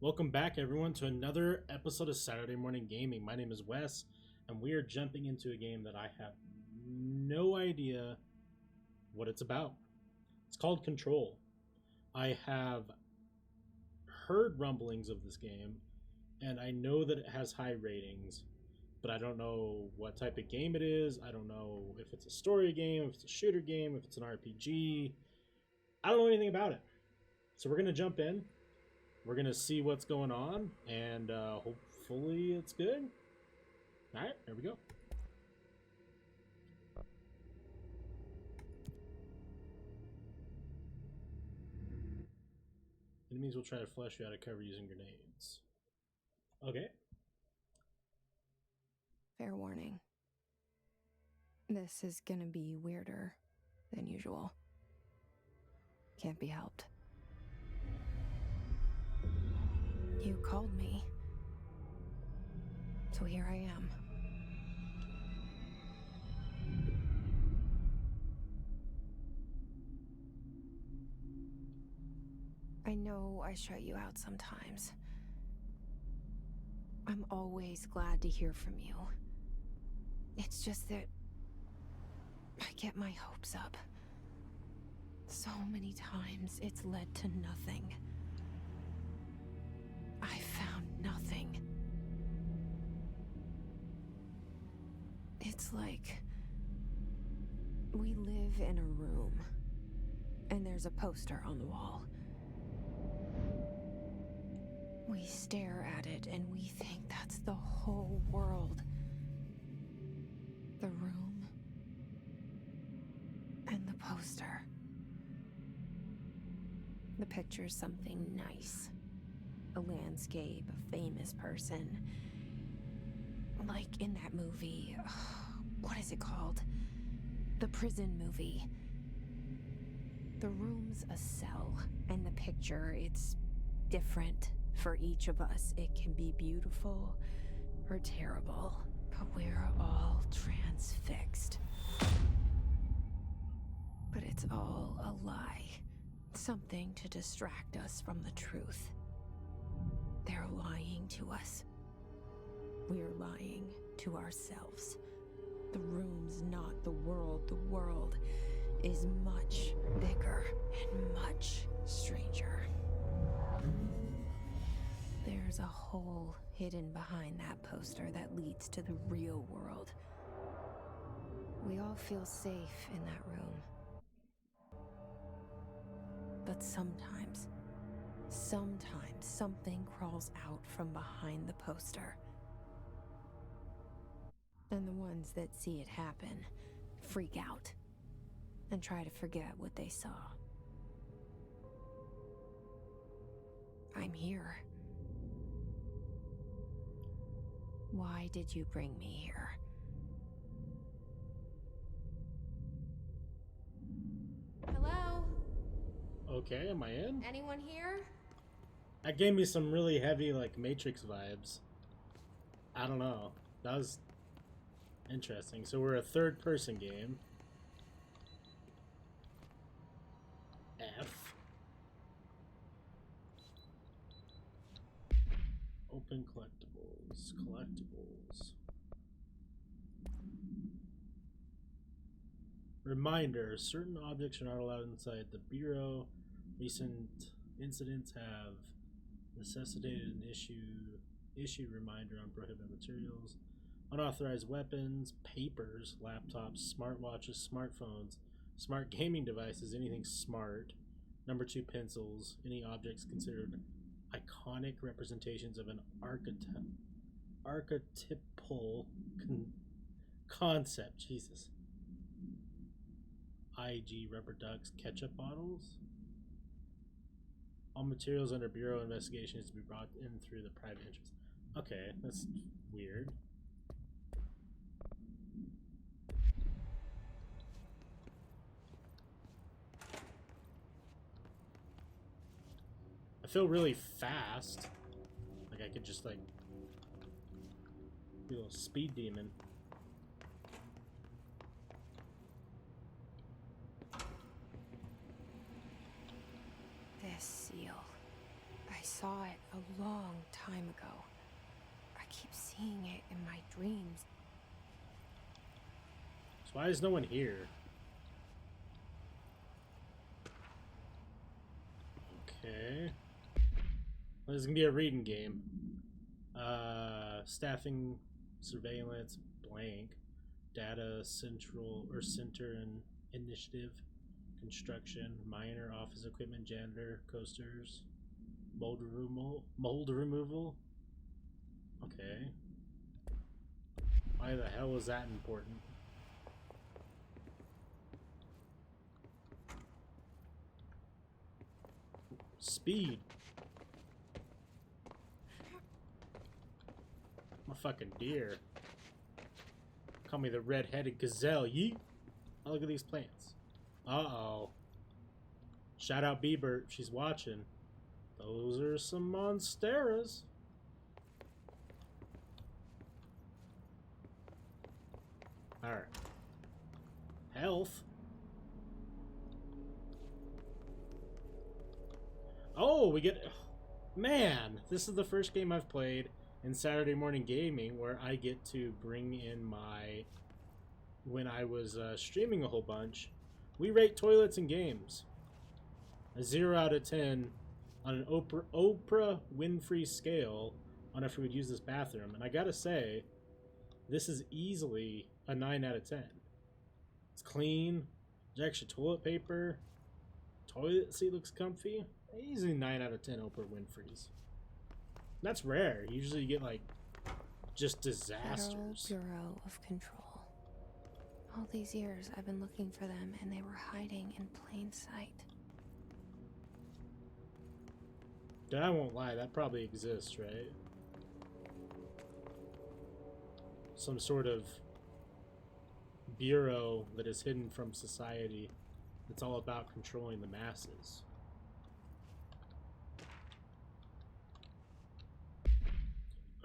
Welcome back, everyone, to another episode of Saturday Morning Gaming. My name is Wes, and we are jumping into a game that I have no idea what it's about. It's called Control. I have heard rumblings of this game, and I know that it has high ratings, but I don't know what type of game it is. I don't know if it's a story game, if it's a shooter game, if it's an RPG. I don't know anything about it. So we're going to jump in. We're going to see what's going on, and hopefully it's good. All right, here we go. Enemies will try to flush you out of cover using grenades. Okay. Fair warning. This is gonna be weirder than usual. Can't be helped. You called me. So here I am. I know I shut you out sometimes. I'm always glad to hear from you. It's just that I get my hopes up. So many times it's led to nothing. I found nothing. It's like we live in a room, and there's a poster on the wall. We stare at it and we think that's the whole world. The room and the poster. The picture's something nice. A landscape, a famous person. Like in that movie, what is it called? The prison movie. The room's a cell, and the picture, it's different for each of us. It can be beautiful or terrible, but we're all transfixed. But it's all a lie. Something to distract us from the truth. They're lying to us. We're lying to ourselves. The room's not the world. The world is much bigger and much stranger. There's a hole hidden behind that poster that leads to the real world. We all feel safe in that room. But sometimes something crawls out from behind the poster. And the ones that see it happen freak out and try to forget what they saw. I'm here. Why did you bring me here? Hello? Okay, am I in? Anyone here? That gave me some really heavy, like, Matrix vibes. I don't know. That was interesting. So we're a third-person game. F. Open collectibles. Collectibles. Reminder, certain objects are not allowed inside the Bureau. Recent incidents have necessitated an issued reminder on prohibited materials. Unauthorized weapons, papers, laptops, smartwatches, smartphones, smart gaming devices, anything smart. Number 2, pencils, any objects considered iconic representations of an archetypal concept. Jesus. IG rubber ducks, ketchup bottles. All materials under Bureau investigation is to be brought in through the private entrance. Okay, that's weird. I feel really fast. Like I could just like be a little speed demon. This seal. I saw saw it a long time ago. I keep seeing it in my dreams. So why is no one here? Okay. Well, this is gonna be a reading game. Staffing, surveillance, blank. Data central or center and initiative. Construction, minor, office equipment, janitor, coasters, mold removal. Okay. Why the hell is that important? Speed. I'm a fucking deer. Call me the red-headed gazelle. Yeet. Oh, look at these plants. Uh-oh. Shout out Bieber if she's watching. Those are some monsteras. Alright. Health. Oh, we get... Man, this is the first game I've played in Saturday Morning Gaming where I get to bring in my... When I was streaming a whole bunch, we rate toilets and games. A 0 out of 10 on an Oprah Winfrey scale on if we would use this bathroom. And I gotta say, this is easily a 9 out of 10. It's clean. There's extra toilet paper. Toilet seat looks comfy. Easily 9 out of 10 Oprah Winfreys. That's rare. Usually you get like just disasters. Federal Bureau of Control. All these years I've been looking for them and they were hiding in plain sight. I won't lie, that probably exists, right? Some sort of bureau that is hidden from society that's all about controlling the masses.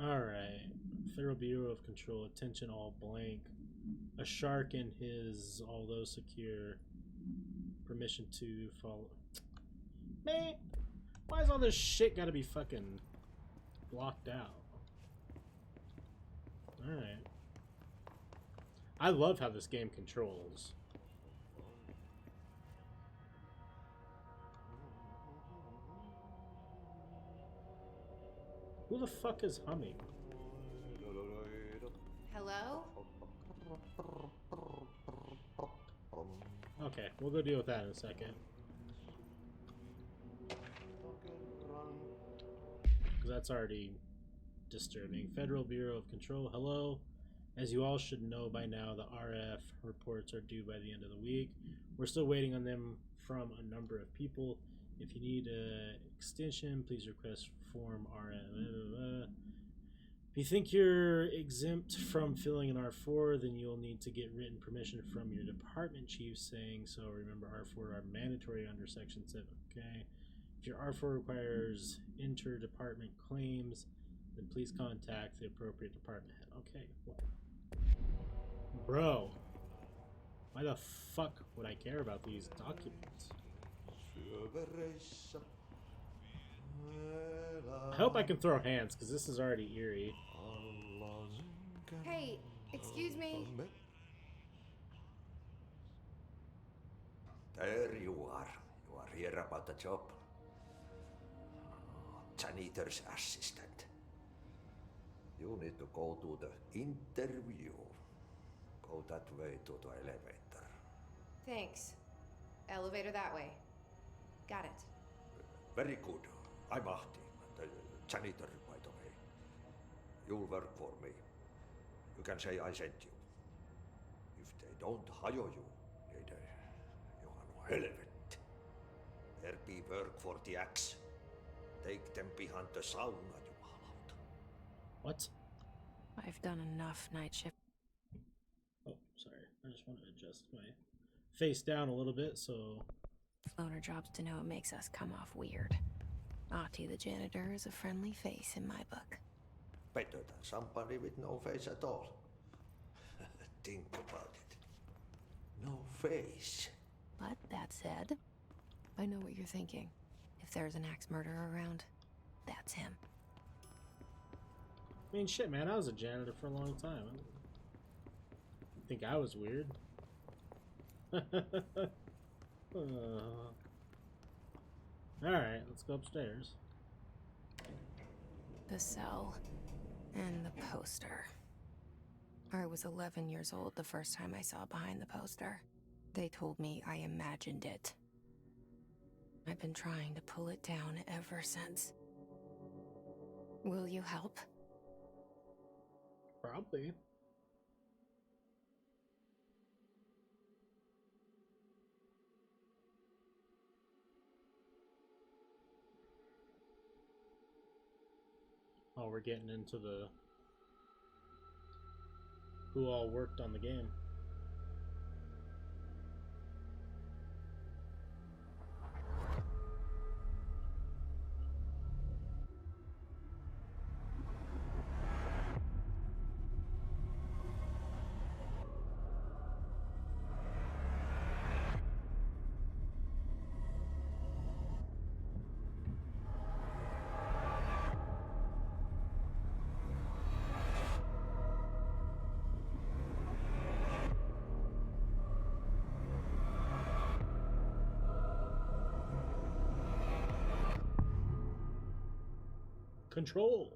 Alright. Federal Bureau of Control, attention all blank. A shark in his, although secure. Permission to follow. Man, why is all this shit gotta be fucking blocked out? Alright. I love how this game controls. Who the fuck is humming? Hello? Okay, we'll go deal with that in a second. Because that's already disturbing. Federal Bureau of Control, hello. As you all should know by now, the RF reports are due by the end of the week. We're still waiting on them from a number of people. If you need an extension, please request form RF. If you think you're exempt from filling an R4, then you'll need to get written permission from your department chief saying so. Remember, R4 are mandatory under Section 7, okay? If your R4 requires inter-department claims, then please contact the appropriate department head. Okay, well. Bro, why the fuck would I care about these documents? I hope I can throw hands, because this is already eerie. Hey, excuse me. There you are. You are here about the job. Janitor's assistant. You need to go to the interview. Go that way to the elevator. Thanks. Elevator that way. Got it. Very good. I'm Ahti, the janitor, by the way. You'll work for me. You can say I sent you. If they don't hire you, niin Johan helvet. There be work for the axe. Take them behind the sauna, jumalauta. What? I've done enough night shift. Oh, sorry. I just want to adjust my face down a little bit, so... Loner jobs to know it makes us come off weird. Ahti the janitor is a friendly face in my book. Better than somebody with no face at all. Think about it. No face. But that said, I know what you're thinking. If there's an axe murderer around, that's him. I mean, shit, man, I was a janitor for a long time. I think I was weird. Alright, let's go upstairs. The cell and the poster. I was 11 years old the first time I saw behind the poster. They told me I imagined it. I've been trying to pull it down ever since. Will you help? Probably. Oh, we're getting into the who all worked on the game. Control.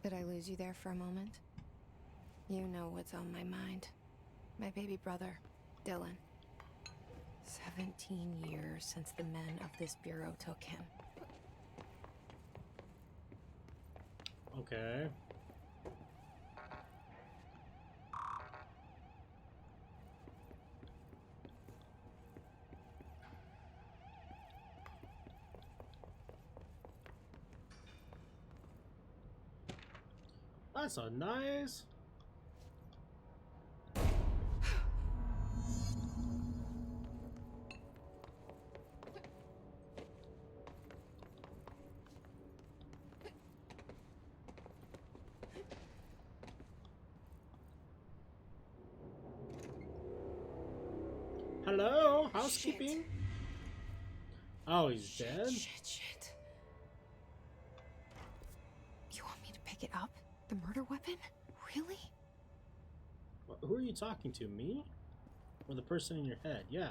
Did I lose you there for a moment? You know what's on my mind. My baby brother, Dylan. 17 years since the men of this bureau took him. Okay. That's a nice. Hello, housekeeping. Shit. Oh, he's dead? Shit. You want me to pick it up? The murder weapon? Really? Who are you talking to? Me? Or the person in your head? Yeah.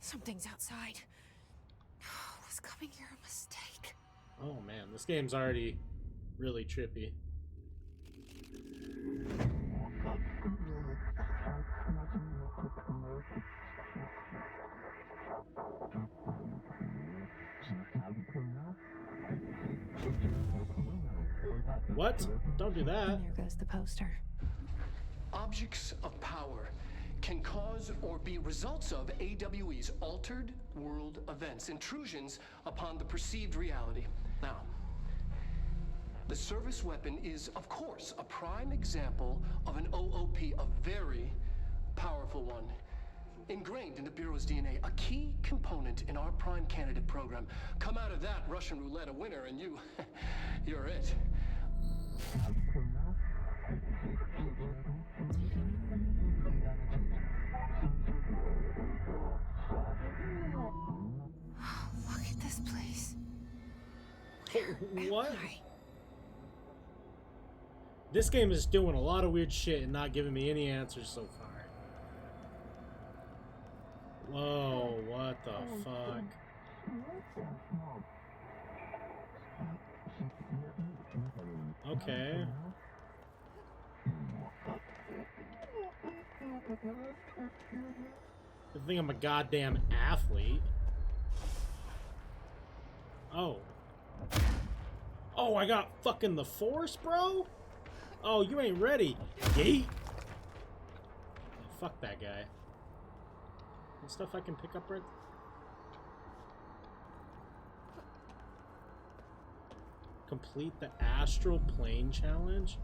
Something's outside. Was coming here a mistake? Oh man, this game's already really trippy. What? Don't do that. And there goes the poster. Objects of power can cause or be results of AWE's altered world events, intrusions upon the perceived reality. Now, the service weapon is, of course, a prime example of an OOP, a very powerful one. Ingrained in the Bureau's DNA, a key component in our prime candidate program. Come out of that Russian roulette a winner and you're it. Look at this place. What? Am I? This game is doing a lot of weird shit and not giving me any answers so far. Whoa, what the fuck? Okay. I think I'm a goddamn athlete. Oh. Oh, I got fucking the Force, bro? Oh, you ain't ready. Yeet. Fuck that guy. And stuff I can pick up right. Complete the astral plane challenge.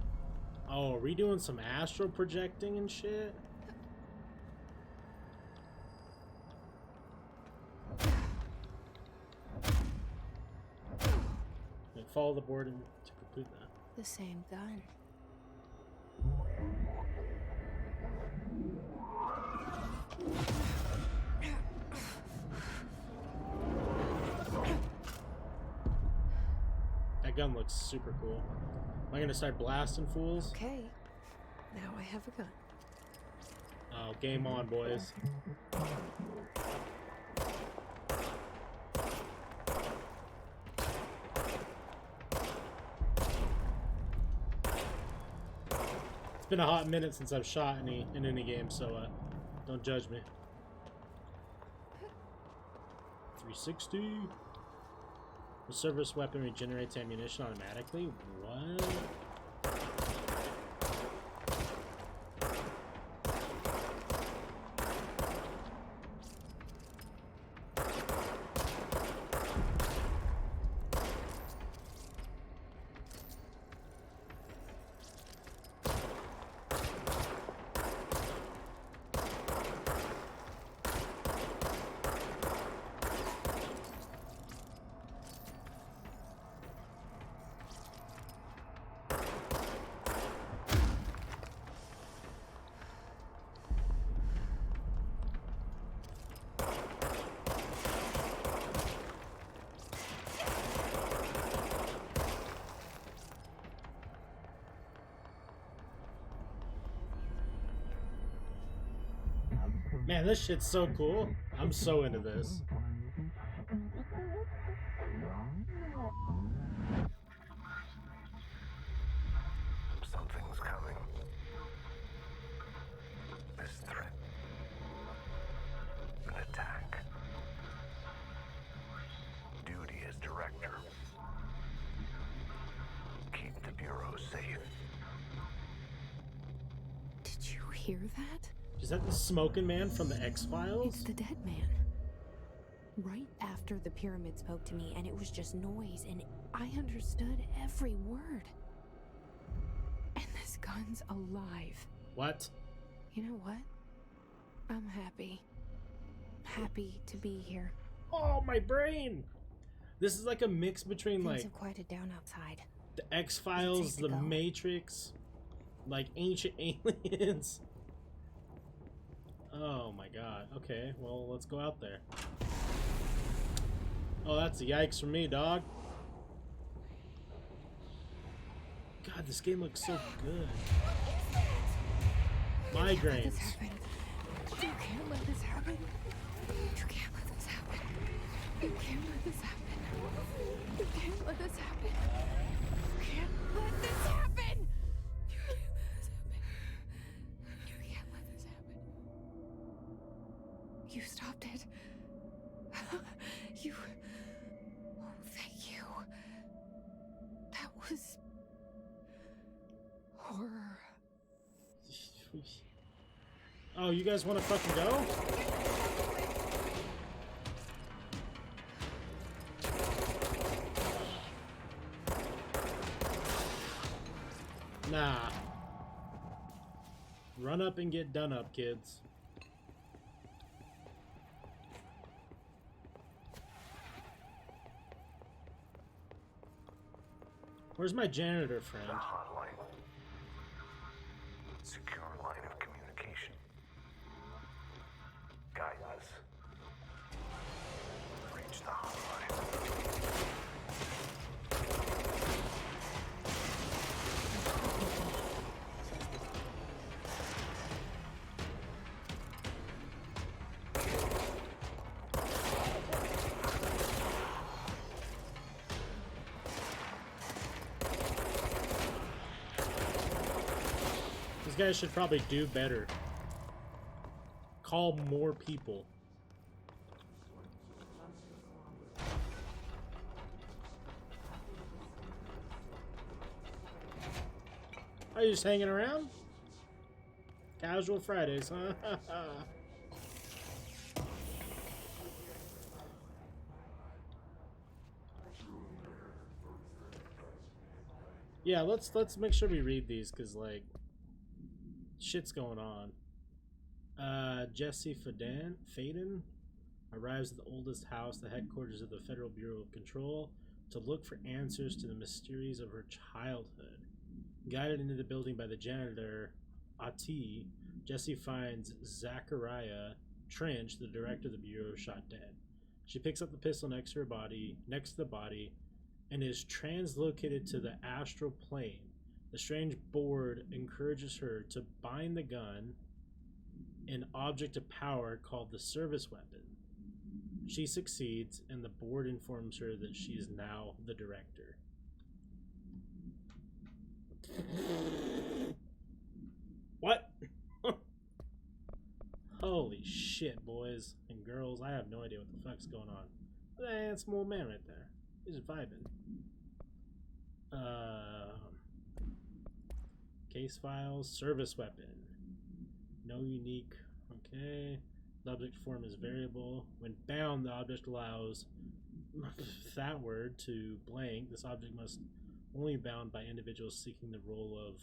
Oh, are we doing some astral projecting and shit? Okay, follow the board and to complete that. The same gun. That gun looks super cool. Am I gonna start blasting fools? Okay, now I have a gun. Oh, game on, boys. It's been a hot minute since I've shot in any game, so don't judge me. 360. The service weapon regenerates ammunition automatically. What? Man, this shit's so cool. I'm so into this. Something's coming. This threat. An attack. Duty as director. Keep the Bureau safe. Did you hear that? Is that the smoking man from the X-Files? It's the dead man. Right after the pyramid spoke to me, and it was just noise, and I understood every word. And this gun's alive. What? You know what? I'm happy. Happy to be here. Oh, my brain! This is like a mix between Things like have quieted down outside. the X-Files, Safe to the go. Matrix, like ancient aliens. Oh my god. Okay, well, let's go out there. Oh, that's a yikes for me, dog. God, this game looks so good. Let this Migraines. happen. You can't let this happen. You can't let this happen. You can't let this happen. You can't let this happen. You can't let this happen. You can't let this happen. You can't let this happen. You stopped it. You. Oh, thank you. That was horror. Oh, you guys want to fucking go? Nah. Run up and get done up, kids. Where's my janitor friend? The hotline. Secure line of communication. Guidance. Reach the hotline. These guys should probably do better. Call more people. Are you just hanging around? Casual Fridays, huh? Yeah, let's make sure we read these, cause like shit's going on. Jesse Faden arrives at the oldest house, the headquarters of the Federal Bureau of Control, to look for answers to the mysteries of her childhood. Guided into the building by the janitor, Ati, Jesse finds Zachariah Trench, the director of the Bureau, shot dead. She picks up the pistol next to the body, and is translocated to the astral plane. The strange board encourages her to bind the gun, an object of power called the service weapon. She succeeds, and the board informs her that she is now the director. What? Holy shit, boys and girls. I have no idea what the fuck's going on. That's an old man right there. He's vibing. Case files, service weapon. No unique. Okay. The object form is variable. When bound, the object allows that word to blank. This object must only be bound by individuals seeking the role of.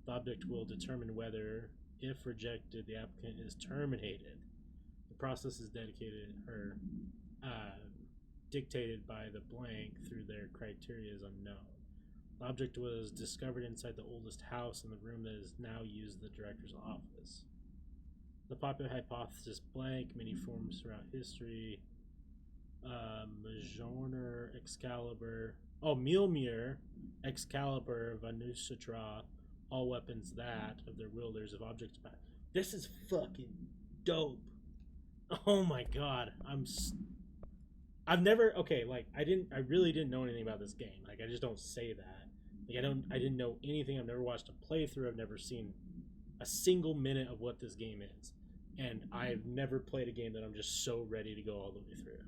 The object will determine whether, if rejected, the applicant is terminated. The process is dictated by the blank through their criteria is unknown. The object was discovered inside the oldest house in the room that is now used as the director's office. The popular hypothesis blank, many forms throughout history. Mjolnir, Excalibur. Oh, Mjolnir, Excalibur, Vanusatra, all weapons that of their wielders of objects. This is fucking dope. Oh my god, I've never, okay, like I really didn't know anything about this game. Like I just don't say that. Like I didn't know anything. I've never watched a playthrough. I've never seen a single minute of what this game is. And I've never played a game that I'm just so ready to go all the way through.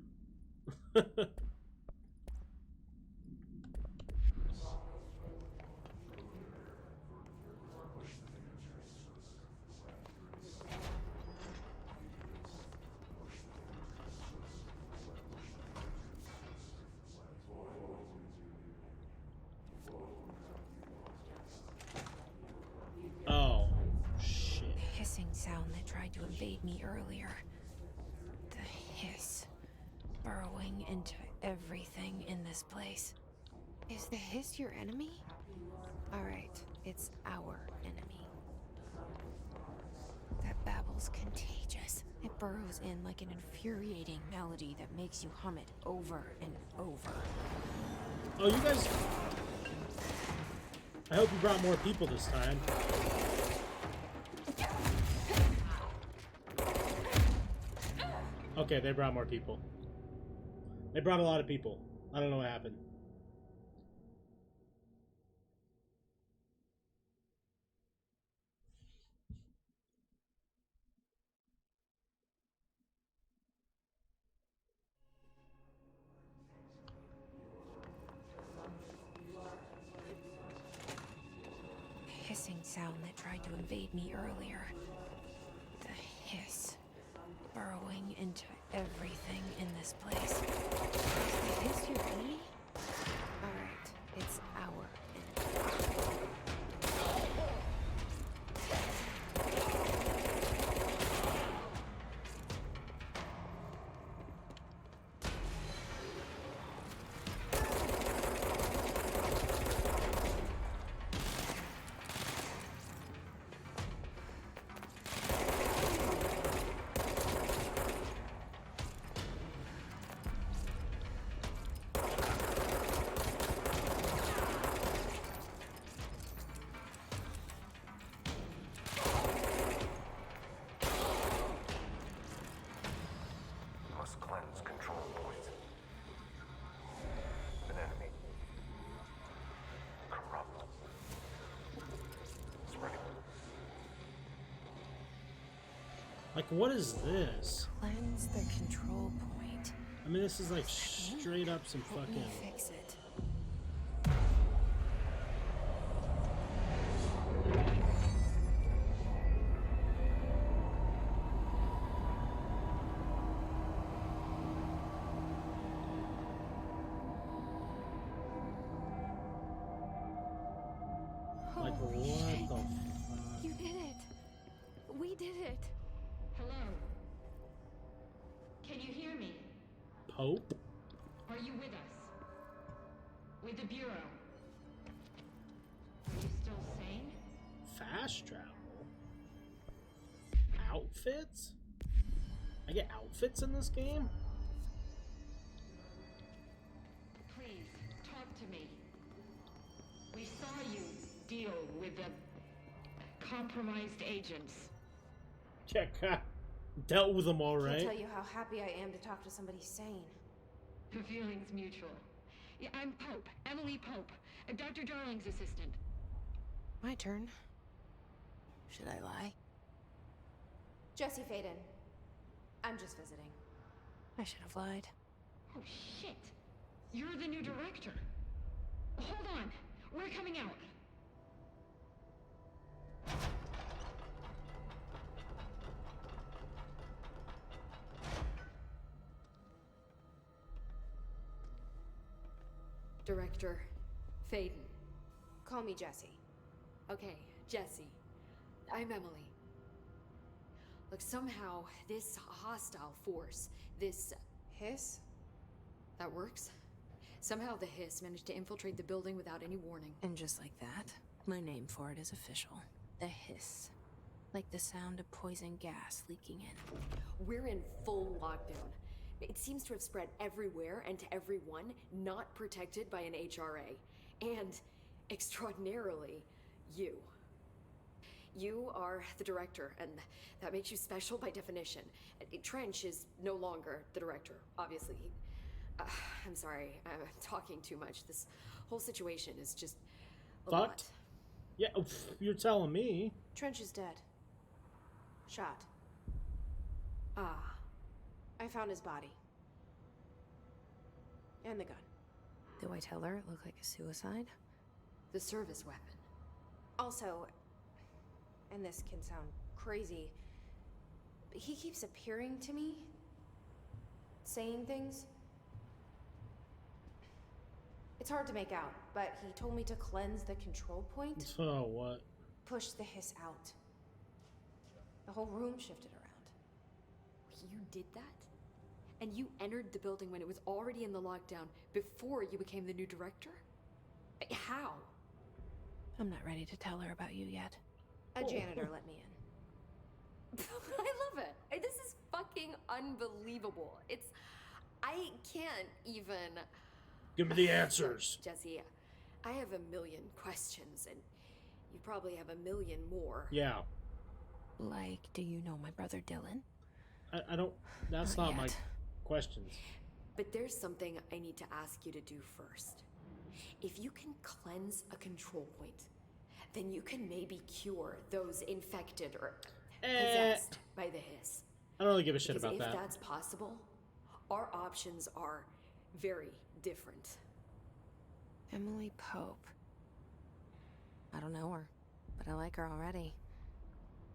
To invade me earlier. The hiss burrowing into everything in this place. Is the hiss your enemy? Alright, it's our enemy. That babble's contagious. It burrows in like an infuriating melody that makes you hum it over and over. Oh, you guys... I hope you brought more people this time. Okay, they brought more people. They brought a lot of people. I don't know what happened. The hissing sound that tried to invade me earlier. The hiss burrowing into everything in this place. Is the hiss your enemy? Alright, it's our enemy. Like, what is this? Cleanse the control point. I mean, this is like straight up some Help fucking... me fix it. Like, Holy what shit. the fuck? You did it. We did it. Hello? Can you hear me? Pope? Are you with us? With the Bureau? Are you still sane? Fast travel? Outfits? I get outfits in this game? Please, talk to compromised agents. Yeah, dealt with them all Can't right. tell you how happy I am to talk to somebody sane. The feeling's mutual. Yeah, I'm Pope, Emily Pope, Dr. Darling's assistant. My turn. Should I lie? Jesse Faden. I'm just visiting. I should have lied. Oh, shit. You're the new director. Hold on. We're coming out. Director Faden. Call me Jesse. Okay, Jesse. I'm Emily. Look, somehow this hostile force, this... Hiss? that works? Somehow the Hiss managed to infiltrate the building without any warning. And just like that, my name for it is official. The Hiss. Like the sound of poison gas leaking in. We're in full lockdown. It seems to have spread everywhere and to everyone not protected by an HRA. And, extraordinarily, you. You are the director, and that makes you special by definition. Trench is no longer the director, obviously. I'm sorry, I'm talking too much. This whole situation is just a lot. Fucked? Yeah, you're telling me. Trench is dead. Shot. Ah, I found his body. And the gun. Do I tell her it looked like a suicide? the service weapon. Also, and this can sound crazy, but he keeps appearing to me, saying things. It's hard to make out, but he told me to cleanse the control point, Oh, what? push the hiss out. The whole room shifted around. You did that? And you entered the building when it was already in the lockdown before you became the new director? How? I'm not ready to tell her about you yet. A janitor let me in. I love it. This is fucking unbelievable. I can't even... Give me the answers. Jesse, I have a million questions, and you probably have a million more. Yeah. Like, do you know my brother Dylan? I don't... That's Not not my yet. questions. But there's something I need to ask you to do first. If you can cleanse a control point, then you can maybe cure those infected or possessed by the hiss. I don't really give a shit Because about if that. that's possible, our options are very different. Emily Pope. I don't know her, but I like her already.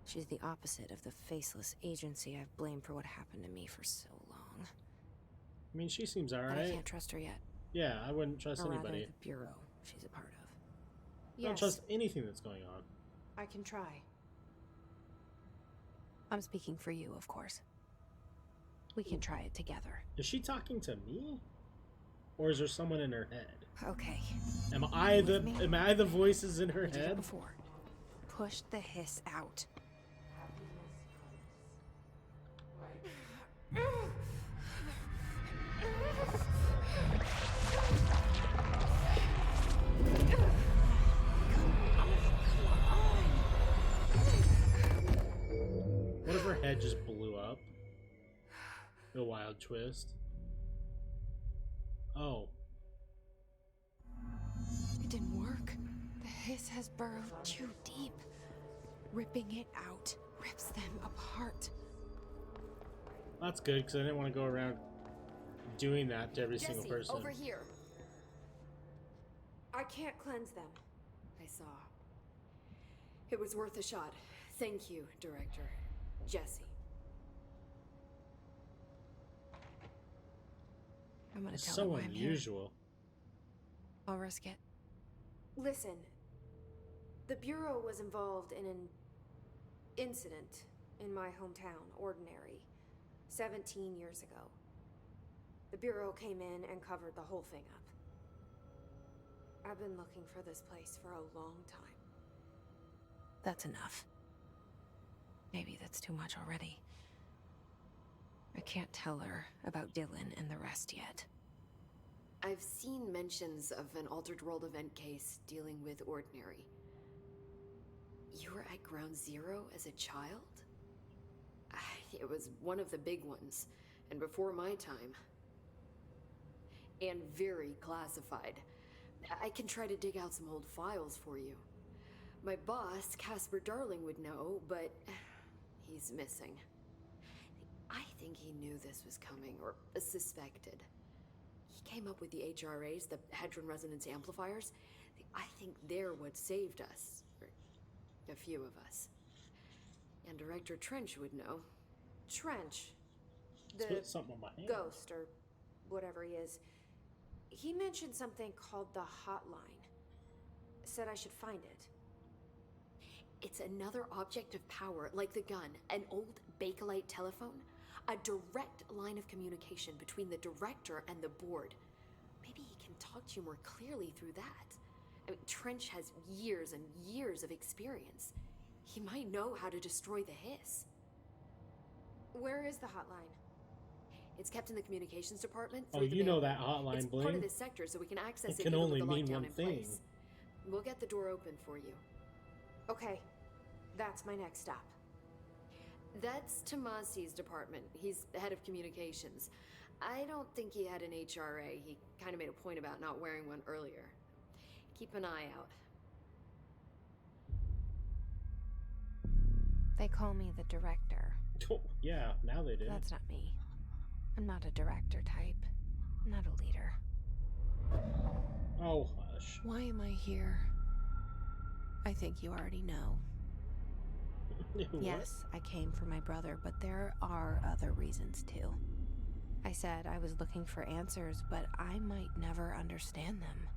She's the opposite of the faceless agency I've blamed for what happened to me for so long. I mean, she seems But I alright. can't trust her yet. Yeah, I wouldn't trust Or rather, anybody. the bureau she's a part of. I don't trust anything that's going on. I can try. I'm speaking for you, of course. We can try it together. Is she talking to me? Or is there someone in her head? Okay. Am I With me? the voices in her We did it head? before. Push the hiss out. What if her head just blew up? A wild twist. Oh. It didn't work. The hiss has burrowed too deep. Ripping it out rips them apart. That's good, because I didn't want to go around doing that to every single Jesse, person. over here. I can't cleanse them. I saw. It was worth a shot. Thank you, Director. Jesse. I'm gonna It's tell so them why I'm here. unusual. I'll risk it. Listen, the Bureau was involved in an incident in my hometown, Ordinary, 17 years ago. The Bureau came in and covered the whole thing up. I've been looking for this place for a long time. That's enough. Maybe that's too much already. I can't tell her about Dylan and the rest yet. I've seen mentions of an Altered World event case dealing with Ordinary. You were at Ground Zero as a child? It was one of the big ones, and before my time. And very classified. I can try to dig out some old files for you. My boss, Casper Darling, would know, but he's missing. I think he knew this was coming, or suspected. He came up with the HRAs, the Hedron Resonance Amplifiers. I think they're what saved us. Or a few of us. And Director Trench would know. Trench. Let's The put something on my hand. ghost, or whatever he is. He mentioned something called the hotline. Said I should find it. It's another object of power, like the gun, an old Bakelite telephone. A direct line of communication between the director and the board. Maybe he can talk to you more clearly through that. I mean, Trench has years and years of experience. He might know how to destroy the Hiss. Where is the hotline? It's kept in the communications department. Oh, through the you know mail. that hotline, It's part Blaine. of this sector, so we can access It it can even only with the mean lockdown one in thing. place. We'll get the door open for you. Okay, that's my next stop. That's Tomasi's department. He's the head of communications. I don't think he had an HRA. He kind of made a point about not wearing one earlier. Keep an eye out. They call me the director. Oh, yeah, now they do. That's not me. I'm not a director type. I'm not a leader. Oh, hush. Why am I here? I think you already know. What? Yes, I came for my brother, but there are other reasons too. I said I was looking for answers, but I might never understand them.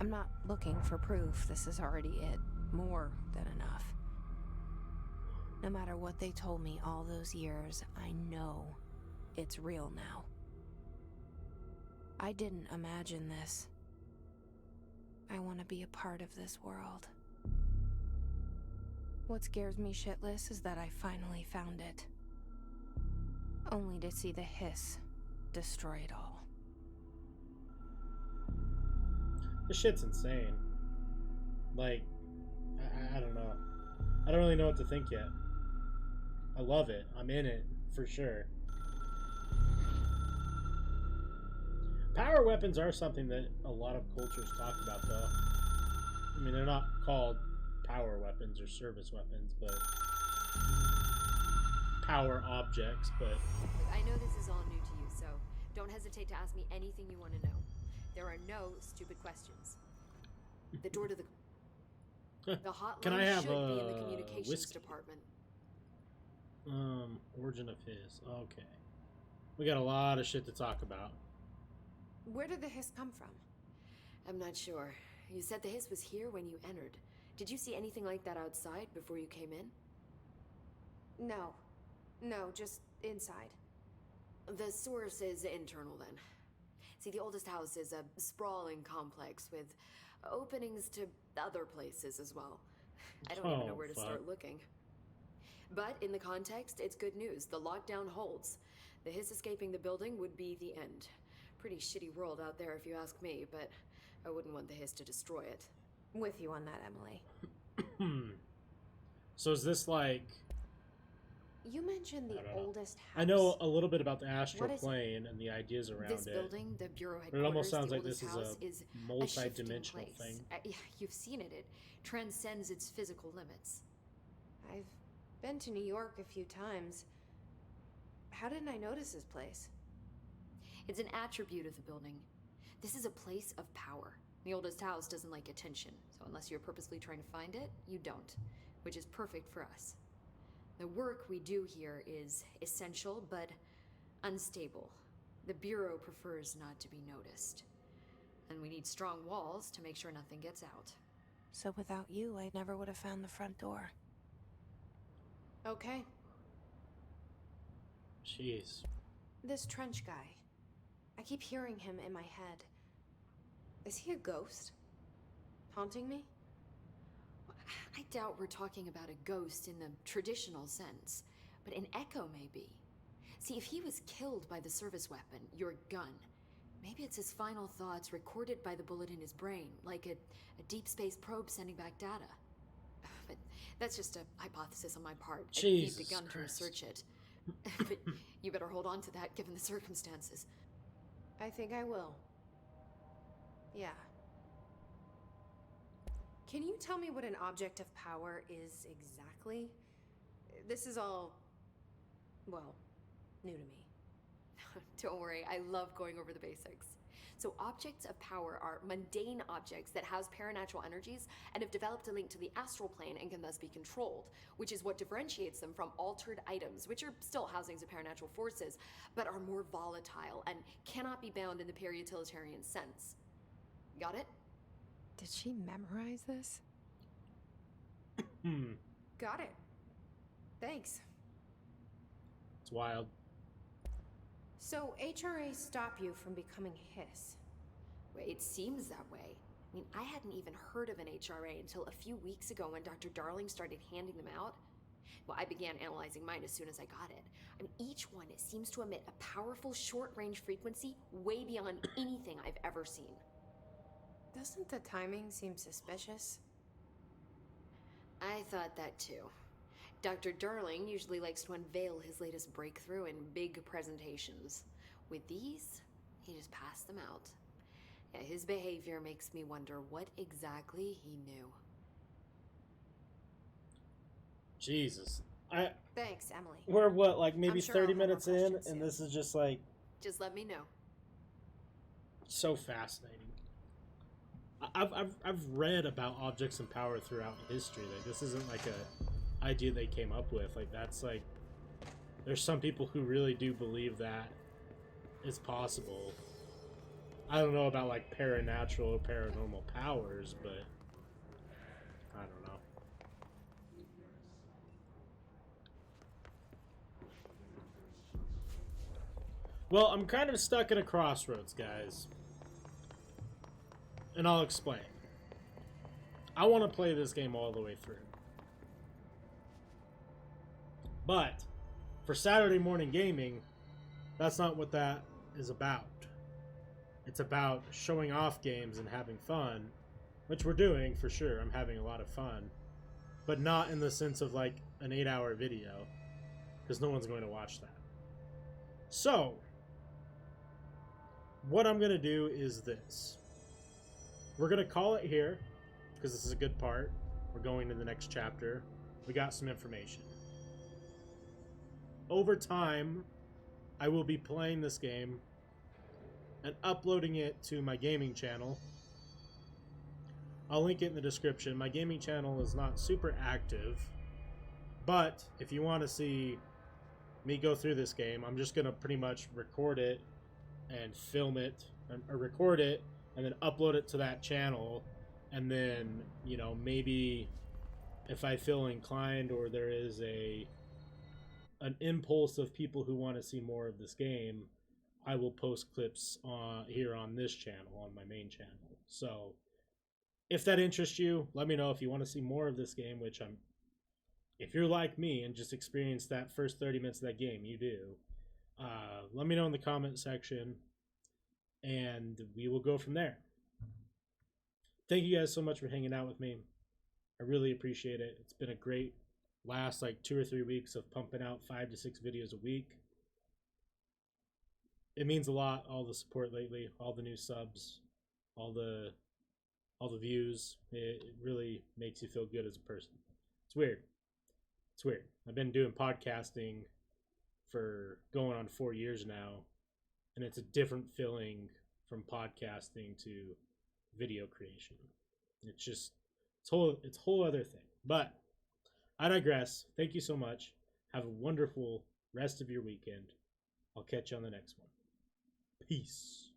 I'm not looking for proof. This is already it. More than enough. No matter what they told me all those years, I know it's real now. I didn't imagine this. I want to be a part of this world. What scares me shitless is that I finally found it. Only to see the Hiss destroy it all. This shit's insane. Like, I don't know. I don't really know what to think yet. I love it. I'm in it, for sure. Power weapons are something that a lot of cultures talk about, though. I mean, they're not called power weapons or service weapons, but power objects, but... Look, I know this is all new to you, so don't hesitate to ask me anything you want to know. There are no stupid questions. The door to the hotline Can I have should be in the a communications whiskey? department. Origin of Hiss. Okay. We got a lot of shit to talk about. Where did the Hiss come from? I'm not sure. You said the Hiss was here when you entered. Did you see anything like that outside before you came in? No. No, just inside. The source is internal then. See, the oldest house is a sprawling complex with openings to other places as well. I don't even know where to start looking. But in the context, it's good news. The lockdown holds. The Hiss escaping the building would be the end. Pretty shitty world out there if you ask me, but I wouldn't want the Hiss to destroy it. With you on that, Emily. So is this like... You mentioned the I don't know. oldest house. I know a little bit about the astral What is it? plane and the ideas around This it. building, the bureau But headquarters, it almost sounds the like this oldest is house, a shifting multi-dimensional place. thing. Yeah, you've seen it. It transcends its physical limits. I've been to New York a few times. How didn't I notice this place? It's an attribute of the building. This is a place of power. The oldest house doesn't like attention, so unless you're purposely trying to find it, you don't, which is perfect for us. The work we do here is essential, but unstable. The Bureau prefers not to be noticed. And we need strong walls to make sure nothing gets out. So without you, I never would have found the front door. Okay. Jeez. This Trench guy. I keep hearing him in my head. Is he a ghost? Haunting me? I doubt we're talking about a ghost in the traditional sense, but an echo maybe. See, if he was killed by the service weapon, your gun, maybe it's his final thoughts recorded by the bullet in his brain, like a deep space probe sending back data. but that's just a hypothesis on my part. Jesus I've begun to Christ. research it. But you better hold on to that given the circumstances. I think I will. Yeah. Can you tell me what an object of power is exactly? This is all, well, new to me. Don't worry, I love going over the basics. So objects of power are mundane objects that house paranatural energies and have developed a link to the astral plane and can thus be controlled, which is what differentiates them from altered items, which are still housings of paranatural forces, but are more volatile and cannot be bound in the peri-utilitarian sense. Got it? Did she memorize this? Got it. Thanks. It's wild. So HRA stop you from becoming Hiss? Well, it seems that way. I mean, I hadn't even heard of an HRA until a few weeks ago when Dr. Darling started handing them out. Well, I began analyzing mine as soon as I got it. I mean, each one seems to emit a powerful short-range frequency way beyond anything I've ever seen. Doesn't the timing seem suspicious? I thought that too. Dr. Darling usually likes to unveil his latest breakthrough in big presentations. With these, he just passed them out. Yeah, his behavior makes me wonder what exactly he knew. Jesus. Thanks, Emily. We're what, like maybe I'm sure 30 I'll have more minutes in, questions and soon. this is just like Just let me know. so fascinating. I've read about objects and power throughout history. Like, this isn't like a idea they came up with. Like, that's like, there's some people who really do believe that is possible. I don't know about like paranatural or paranormal powers, but I don't know. Well, I'm kind of stuck at a crossroads, guys. And I'll explain. I want to play this game all the way through. But for Saturday morning gaming, that's not what that is about. It's about showing off games and having fun, which we're doing for sure. I'm having a lot of fun, but not in the sense of like an 8-hour video, because no one's going to watch that. So what I'm going to do is this. We're going to call it here, because this is a good part. We're going to the next chapter. We got some information. Over time, I will be playing this game and uploading it to my gaming channel. I'll link it in the description. My gaming channel is not super active, but if you want to see me go through this game, I'm just going to pretty much record it and film it, or record it and then upload it to that channel, and then, you know, maybe if I feel inclined or there is an impulse of people who want to see more of this game, I will post clips here on this channel, on my main channel. So if that interests you, let me know if you want to see more of this game, which if you're like me and just experienced that first 30 minutes of that game, you do. Let me know in the comment section, and we will go from there. Thank you guys so much for hanging out with me. I really appreciate it. It's been a great last like 2 or 3 weeks of pumping out 5 to 6 videos a week. It means a lot, all the support lately, all the new subs, all the views. It really makes you feel good as a person. It's weird. It's weird. I've been doing podcasting for going on 4 years now, and it's a different feeling from podcasting to video creation. It's just it's a whole other thing. But I digress. Thank you so much. Have a wonderful rest of your weekend. I'll catch you on the next one. Peace.